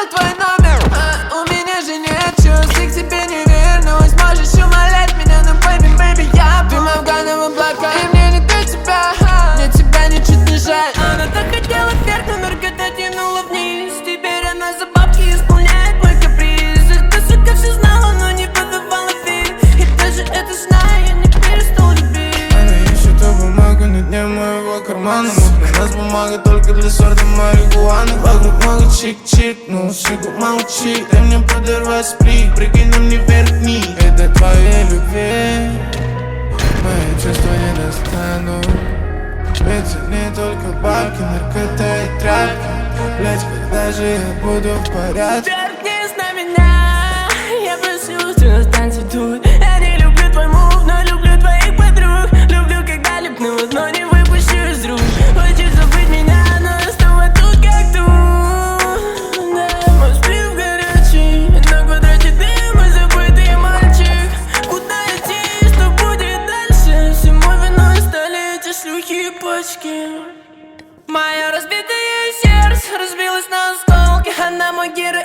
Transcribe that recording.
знаю твой номер. У меня же нет чувств, и к тебе не вернусь. Можешь умолять меня, но baby, baby, я ты Афган в облака, и мне не до тебя. Мне тебя ничуть не жаль. Она так хотела вверх, но наркота тянула вниз. Теперь она за бабки исполняет мой каприз. Ты, сука, все знала, но не подавала вид. И даже это зная, я не перестал любить. Она ищет ту бумагу на дне моего кармана. У нас бумага только для сорта марихуаны. Вокруг много чик-чик, ну шигу молчи. Дай мне подорвать сплит, прикинь на мне вверх-вниз. Это твоей любви мои чувства не достанут. Ведь не только бабки, наркота и травки. Блять, когда же я буду в порядке? Вернись на меня, я прошу, ты останься тут. Я не люблю твой мув, но люблю твоих подруг. Люблю, когда липну, но не выпущу из рук. Хочешь забыть меня, но я снова тут, как тут. Да, мой сплив горячий, на квадрате ты мой забытый мальчик. Куда идти, что будет дальше? Всему виной стали эти шлюхи и почки. Мое разбитое сердце разбилось на осколки. Она мой герой.